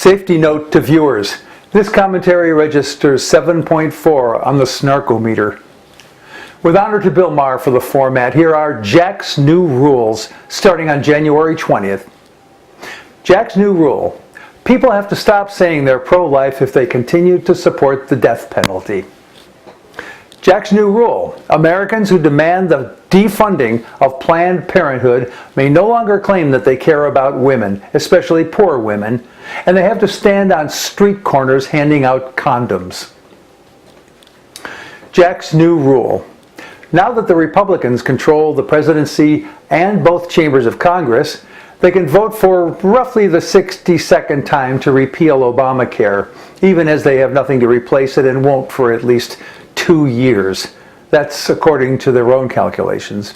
Safety note to viewers. This commentary registers 7.4 on the snarkometer. With honor to Bill Maher for the format, here are Jax New Rules, starting on January 20th. Jax New Rule. People have to stop saying they're pro-life if they continue to support the death penalty. Jax New Rule. Americans who demand the defunding of Planned Parenthood may no longer claim that they care about women, especially poor women, and they have to stand on street corners handing out condoms. Jax New Rule. Now that the Republicans control the presidency and both chambers of Congress, they can vote for roughly the 62nd time to repeal Obamacare, even as they have nothing to replace it and won't for at least 2 years. That's according to their own calculations.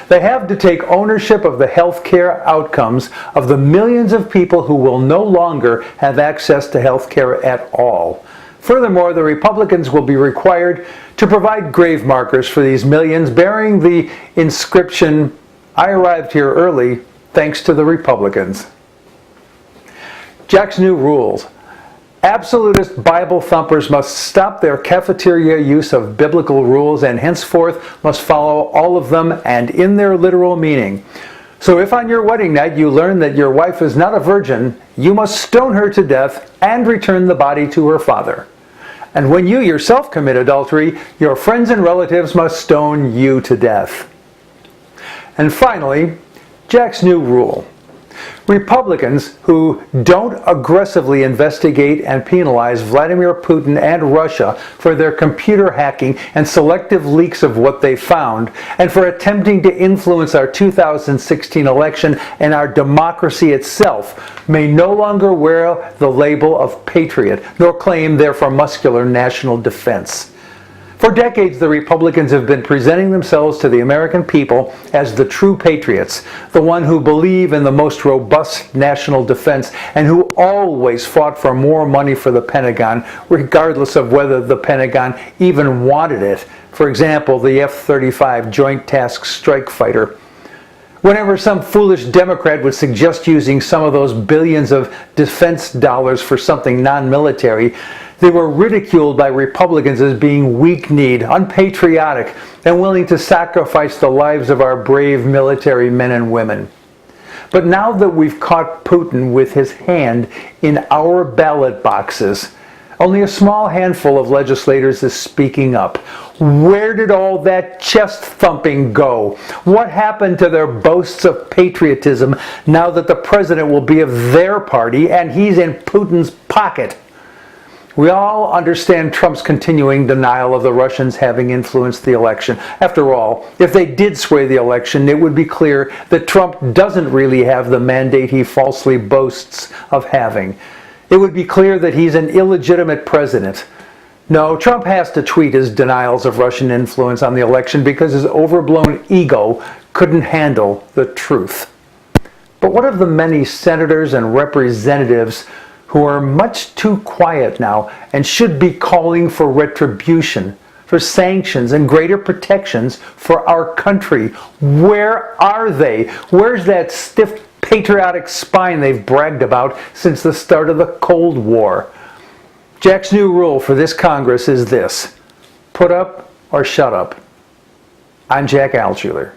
They have to take ownership of the health care outcomes of the millions of people who will no longer have access to health care at all. Furthermore, the Republicans will be required to provide grave markers for these millions bearing the inscription, "I arrived here early thanks to the Republicans." Jax New Rules. Absolutist Bible thumpers must stop their cafeteria use of biblical rules and henceforth must follow all of them and in their literal meaning. So if on your wedding night you learn that your wife is not a virgin, you must stone her to death and return the body to her father. And when you yourself commit adultery, your friends and relatives must stone you to death. And finally, Jax New Rule. Republicans who don't aggressively investigate and penalize Vladimir Putin and Russia for their computer hacking and selective leaks of what they found, and for attempting to influence our 2016 election and our democracy itself, may no longer wear the label of patriot, nor claim they're for muscular national defense. For decades, the Republicans have been presenting themselves to the American people as the true patriots, the one who believe in the most robust national defense and who always fought for more money for the Pentagon, regardless of whether the Pentagon even wanted it. For example, the F-35 Joint Task Strike Fighter. Whenever some foolish Democrat would suggest using some of those billions of defense dollars for something non-military, they were ridiculed by Republicans as being weak-kneed, unpatriotic, and willing to sacrifice the lives of our brave military men and women. But now that we've caught Putin with his hand in our ballot boxes, only a small handful of legislators is speaking up. Where did all that chest thumping go? What happened to their boasts of patriotism now that the president will be of their party and he's in Putin's pocket? We all understand Trump's continuing denial of the Russians having influenced the election. After all, if they did sway the election, it would be clear that Trump doesn't really have the mandate he falsely boasts of having. It would be clear that he's an illegitimate president. No, Trump has to tweet his denials of Russian influence on the election because his overblown ego couldn't handle the truth. But what of the many senators and representatives who are much too quiet now and should be calling for retribution, for sanctions and greater protections for our country? Where are they? Where's that stiff patriotic spine they've bragged about since the start of the Cold War? Jack's new rule for this Congress is this: put up or shut up. I'm Jack Altshuler.